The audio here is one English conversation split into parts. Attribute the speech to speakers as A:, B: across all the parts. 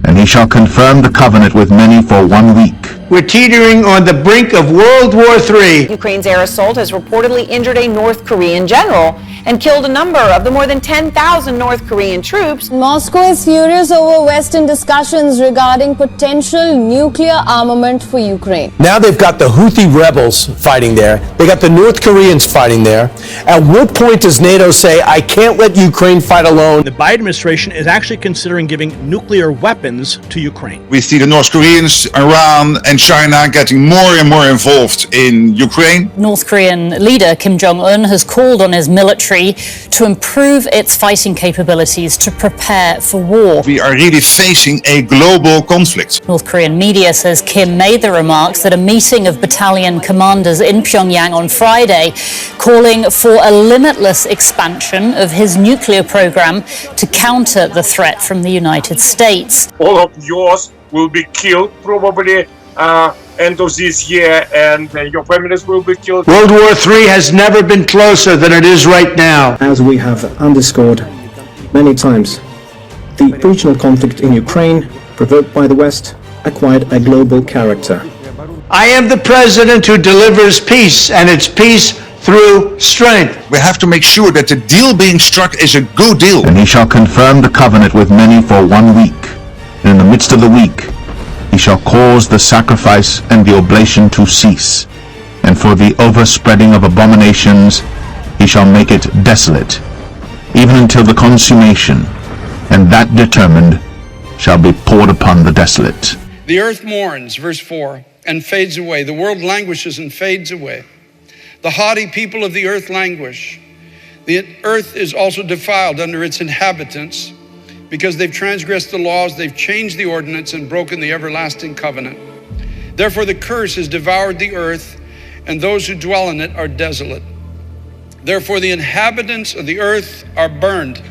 A: And he shall confirm the covenant with many for 1 week.
B: We're teetering on the brink of World War III.
C: Ukraine's air assault has reportedly injured a North Korean general and killed a number of the more than 10,000 North Korean troops.
D: Moscow is furious over Western discussions regarding potential nuclear armament for Ukraine.
E: Now they've got the Houthi rebels fighting there. They got the North Koreans fighting there. At what point does NATO say, I can't let Ukraine fight alone?
F: The Biden administration is actually considering giving nuclear weapons to Ukraine.
G: We see the North Koreans, Iran, and China getting more and more involved in Ukraine.
H: North Korean leader Kim Jong-un has called on his military to improve its fighting capabilities to prepare for war.
G: We are really facing a global conflict.
H: North Korean media says Kim made the remarks at a meeting of battalion commanders in Pyongyang on Friday, calling for a limitless expansion of his nuclear program to counter the threat from the United States.
I: All of yours will be killed probably end of this year, and your families will be killed.
B: World War III has never been closer than it is right now.
J: As we have underscored many times, the regional conflict in Ukraine, provoked by the West, acquired a global character.
B: I am the president who delivers peace, and it's peace through strength.
G: We have to make sure that the deal being struck is a good deal.
A: And he shall confirm the covenant with many for 1 week. And in the midst of the week, he shall cause the sacrifice and the oblation to cease, and for the overspreading of abominations he shall make it desolate, even until the consummation, and that determined shall be poured upon the desolate.
K: The earth mourns, verse 4, and fades away. The world languishes and fades away. The haughty people of the earth languish. The earth is also defiled under its inhabitants, because they've transgressed the laws, they've changed the ordinance and broken the everlasting covenant. Therefore the curse has devoured the earth, and those who dwell in it are desolate. Therefore the inhabitants of the earth are burned,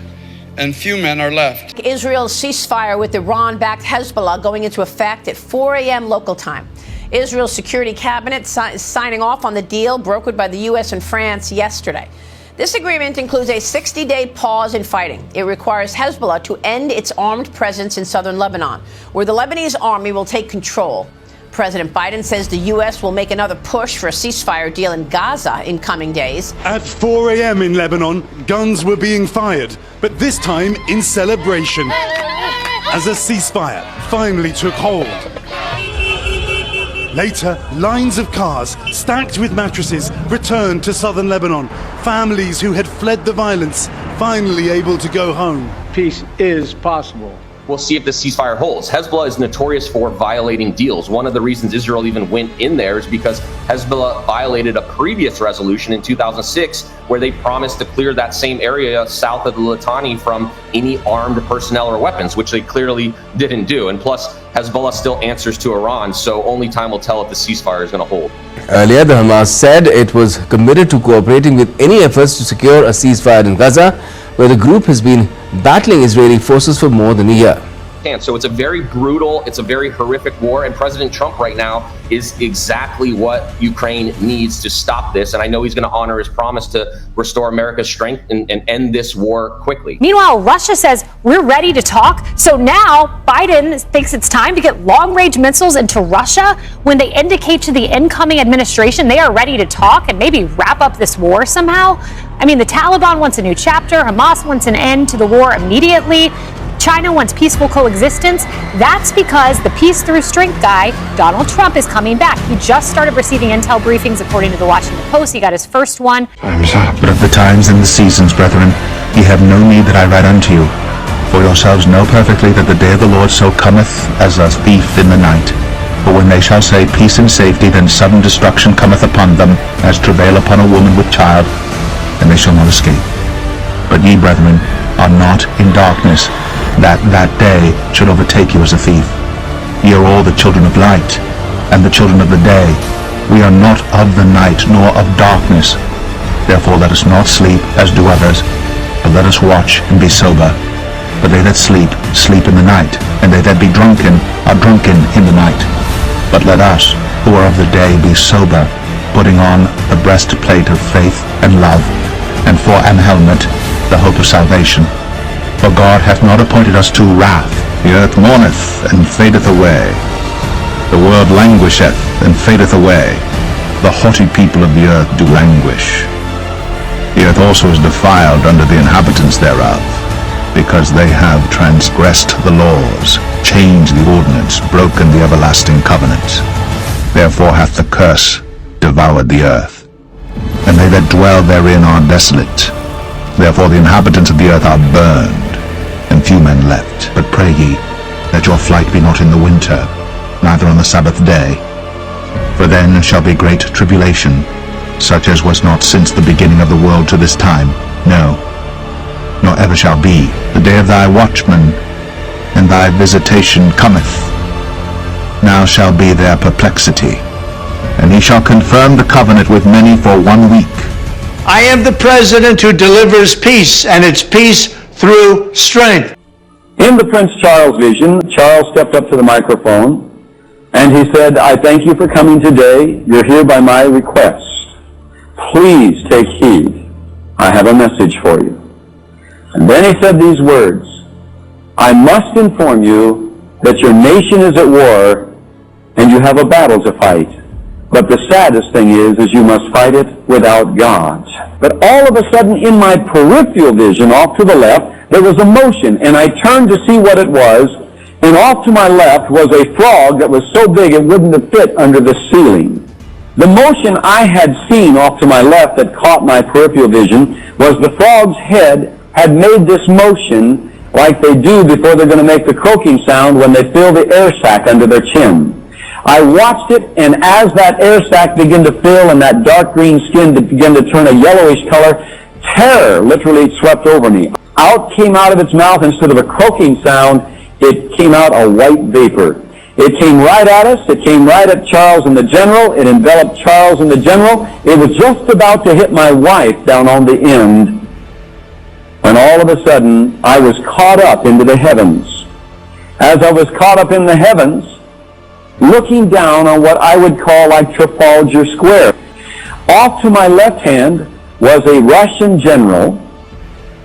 K: and few men are left.
L: Israel's ceasefire with Iran-backed Hezbollah going into effect at 4 a.m. local time. Israel's security cabinet is signing off on the deal brokered by the U.S. and France yesterday. This agreement includes a 60-day pause in fighting. It requires Hezbollah to end its armed presence in southern Lebanon, where the Lebanese army will take control. President Biden says the U.S. will make another push for a ceasefire deal in Gaza in coming days.
M: At 4 a.m. in Lebanon, guns were being fired, but this time in celebration, as a ceasefire finally took hold. Later, lines of cars stacked with mattresses returned to southern Lebanon. Families who had fled the violence finally able to go home.
B: Peace is possible.
N: We'll see if the ceasefire holds. Hezbollah is notorious for violating deals. One of the reasons Israel even went in there is because Hezbollah violated a previous resolution in 2006 where they promised to clear that same area south of the Litani from any armed personnel or weapons, which they clearly didn't do. And plus, Hezbollah still answers to Iran, so only time will tell if the ceasefire is going to hold.
O: Earlier, the Hamas said it was committed to cooperating with any efforts to secure a ceasefire in Gaza, where the group has been battling Israeli forces for more than a year.
N: So it's a very brutal, it's a very horrific war, and President Trump right now is exactly what Ukraine needs to stop this. And I know he's going to honor his promise to restore America's strength and end this war quickly.
P: Meanwhile, Russia says we're ready to talk. So now Biden thinks it's time to get long-range missiles into Russia when they indicate to the incoming administration they are ready to talk and maybe wrap up this war somehow. I mean, the Taliban wants a new chapter. Hamas wants an end to the war immediately. China wants peaceful coexistence. That's because the peace through strength guy, Donald Trump, is coming back. He just started receiving intel briefings, according to the Washington Post. He got his first one.
A: But of the times and the seasons, brethren, ye have no need that I write unto you. For yourselves know perfectly that the day of the Lord so cometh as a thief in the night. For when they shall say peace and safety, then sudden destruction cometh upon them, as travail upon a woman with child, and they shall not escape. But ye, brethren, are not in darkness, that day should overtake you as a thief. Ye are all the children of light, and the children of the day. We are not of the night, nor of darkness. Therefore let us not sleep, as do others, but let us watch and be sober. For they that sleep, sleep in the night, and they that be drunken, are drunken in the night. But let us, who are of the day, be sober, putting on the breastplate of faith and love, and for an helmet, the hope of salvation. For God hath not appointed us to wrath, The earth mourneth and fadeth away. The world languisheth and fadeth away. The haughty people of the earth do languish. The earth also is defiled under the inhabitants thereof, because they have transgressed the laws, changed the ordinance, broken the everlasting covenant. Therefore hath the curse devoured the earth, and they that dwell therein are desolate. Therefore the inhabitants of the earth are burned, and few men left. But pray ye, that your flight be not in the winter, neither on the Sabbath day. For then shall be great tribulation, such as was not since the beginning of the world to this time, no, nor ever shall be. The day of thy watchman and thy visitation cometh. Now shall be their perplexity, and he shall confirm the covenant with many for 1 week.
B: I am the president who delivers peace, and it's peace through strength.
Q: In the Prince Charles vision, Charles stepped up to the microphone and he said, I thank you for coming today. You're here by my request. Please take heed. I have a message for you. And then he said these words, I must inform you that your nation is at war and you have a battle to fight. But the saddest thing is you must fight it without God. But all of a sudden in my peripheral vision off to the left, there was a motion, and I turned to see what it was, and off to my left was a frog that was so big it wouldn't have fit under the ceiling. The motion I had seen off to my left that caught my peripheral vision was the frog's head had made this motion like they do before they're going to make the croaking sound when they fill the air sac under their chin. I watched it, and as that air sac began to fill and that dark green skin began to turn a yellowish color, terror literally swept over me. Out came out of its mouth, instead of a croaking sound, it came out a white vapor. It came right at us. It came right at Charles and the General. It enveloped Charles and the General. It was just about to hit my wife down on the end, when all of a sudden I was caught up into the heavens. As I was caught up in the heavens, looking down on what I would call like Trafalgar Square. Off to my left hand was a Russian general,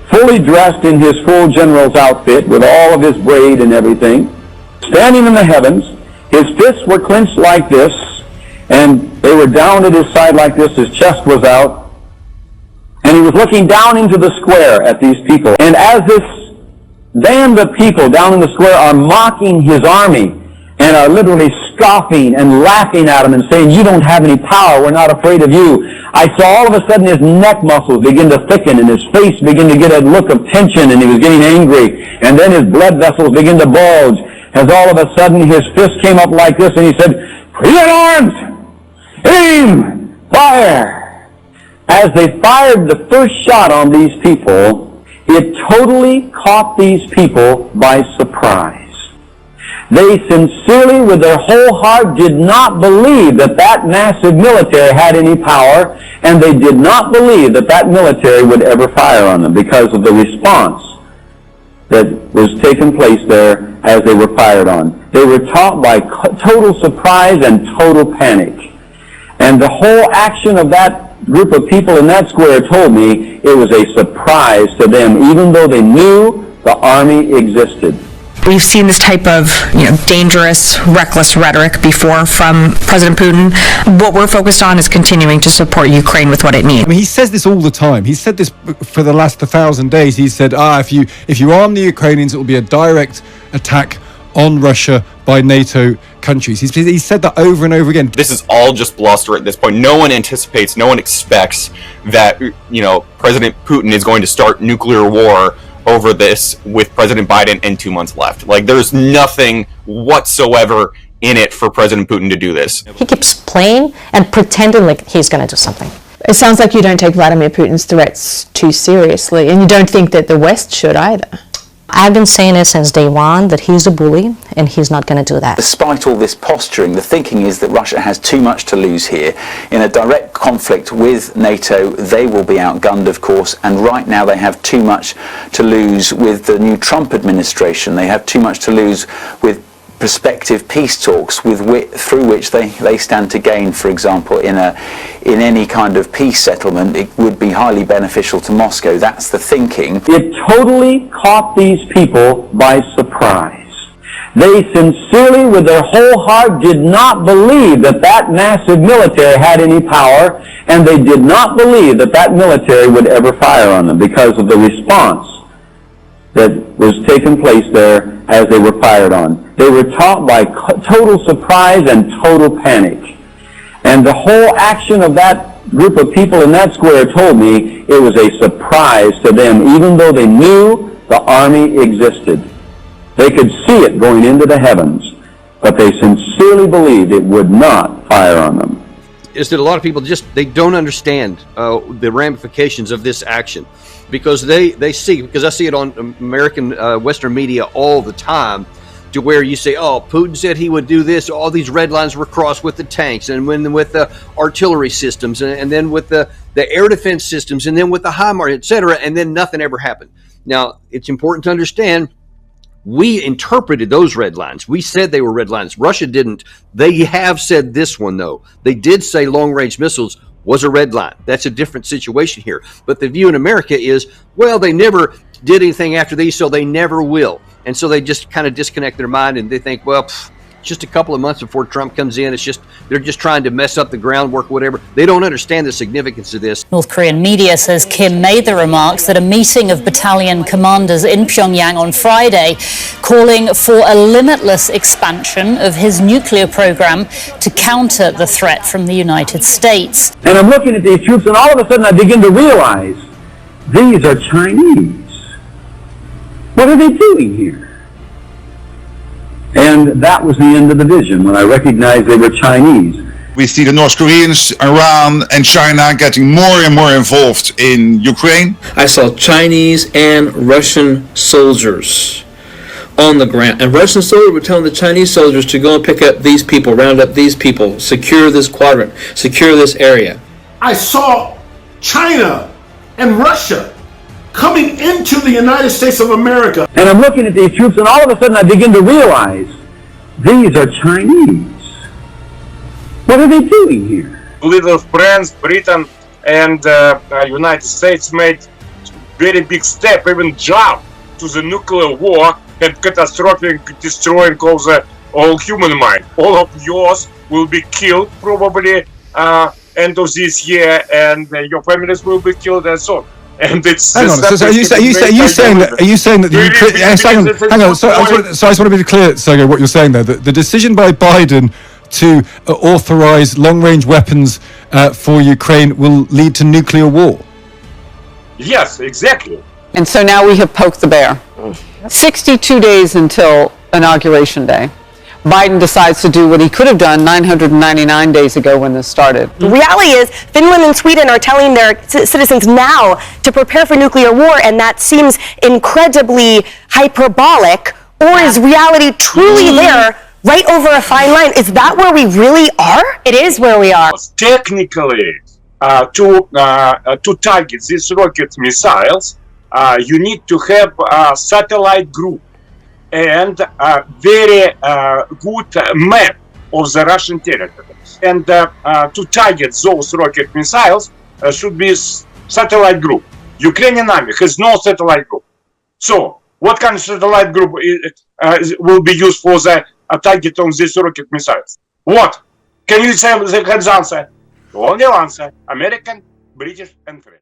Q: fully dressed in his full general's outfit with all of his braid and everything, standing in the heavens. His fists were clenched like this, and they were down at his side like this. His chest was out, and he was looking down into the square at these people. And as this band of people down in the square are mocking his army and are literally scoffing and laughing at him and saying, you don't have any power, we're not afraid of you, I saw all of a sudden his neck muscles begin to thicken and his face begin to get a look of tension, and he was getting angry, and then his blood vessels begin to bulge as all of a sudden his fist came up like this, and he said, present arms, aim, fire. As they fired the first shot on these people, it totally caught these people by surprise. They sincerely, with their whole heart, did not believe that that massive military had any power, and they did not believe that that military would ever fire on them because of the response that was taking place there as they were fired on. They were caught by total surprise and total panic. And the whole action of that group of people in that square told me it was a surprise to them, even though they knew the army existed.
R: We've seen this type of, dangerous, reckless rhetoric before from President Putin. What we're focused on is continuing to support Ukraine with what it needs.
S: I mean, he says this all the time. He said this for the last 1,000 days. He said, if you arm the Ukrainians, it will be a direct attack on Russia by NATO countries. He's said that over and over again.
T: This is all just bluster at this point. No one anticipates, no one expects that, President Putin is going to start nuclear war over this with President Biden and 2 months left. Like, there's nothing whatsoever in it for President Putin to do this.
U: He keeps playing and pretending like he's going to do something.
V: It sounds like you don't take Vladimir Putin's threats too seriously, and you don't think that the West should either.
U: I've been saying it since day one that he's a bully and he's not going to do that.
W: Despite all this posturing, the thinking is that Russia has too much to lose here. In a direct conflict with NATO, they will be outgunned, of course, and right now they have too much to lose with the new Trump administration. They have too much to lose with prospective peace talks through which they stand to gain. For example, in any kind of peace settlement, it would be highly beneficial to Moscow. That's the thinking.
Q: It totally caught these people by surprise. They sincerely, with their whole heart, did not believe that that massive military had any power, and they did not believe that that military would ever fire on them because of the response that was taking place there as they were fired on. They were caught by total surprise and total panic. And the whole action of that group of people in that square told me it was a surprise to them, even though they knew the army existed. They could see it going into the heavens, but they sincerely believed it would not fire on them.
C: Is that a lot of people they don't understand the ramifications of this action, because they see, because I see it on American Western media all the time, to where you say, oh, Putin said he would do this, all these red lines were crossed with the tanks, and with the artillery systems, and then with the air defense systems, and then with the HIMARS, etc., and then nothing ever happened. Now, it's important to understand, we interpreted those red lines. We said they were red lines. Russia didn't. They have said this one, though. They did say long-range missiles was a red line. That's a different situation here. But the view in America is, well, they never did anything after these, so they never will. And so they just kind of disconnect their mind, and they think, well, just a couple of months before Trump comes in, they're just trying to mess up the groundwork, whatever. They don't understand the significance of this.
H: North Korean media says Kim made the remarks at a meeting of battalion commanders in Pyongyang on Friday, calling for a limitless expansion of his nuclear program to counter the threat from the United States.
Q: And I'm looking at these troops, and all of a sudden I begin to realize these are Chinese. What are they doing here? And that was the end of the vision, when I recognized they were Chinese.
G: We see the North Koreans, Iran, and China getting more and more involved in Ukraine.
D: I saw Chinese and Russian soldiers on the ground. And Russian soldiers were telling the Chinese soldiers to go and pick up these people, round up these people, secure this quadrant, secure this area.
E: I saw China and Russia coming into the United States of America.
Q: And I'm looking at these troops, and all of a sudden I begin to realize these are Chinese. What are they doing here?
I: Little France, Britain, and United States made very big step, even jump to the nuclear war and catastrophic destroying all human mind. All of yours will be killed probably end of this year, and your families will be killed and so on. And it's
S: hang on. So are you saying that the Ukraine? Yes, hang on. So I just want to be clear, Sergey, what you're saying there. The decision by Biden to authorize long-range weapons for Ukraine will lead to nuclear war.
I: Yes, exactly.
X: And so now we have poked the bear. 62 days until Inauguration Day. Biden decides to do what he could have done 999 days ago when this started.
Y: The reality is Finland and Sweden are telling their citizens now to prepare for nuclear war, and that seems incredibly hyperbolic. Or is reality truly there, right over a fine line? Is that where we really are?
P: It is where we are.
I: Technically, to target these rocket missiles, you need to have a satellite group and a very good map of the Russian territory. And to target those rocket missiles should be satellite group. Ukrainian army has no satellite group. So what kind of satellite group will be used for the target on these rocket missiles? What? Can you say the answer? The only answer, American, British, and French.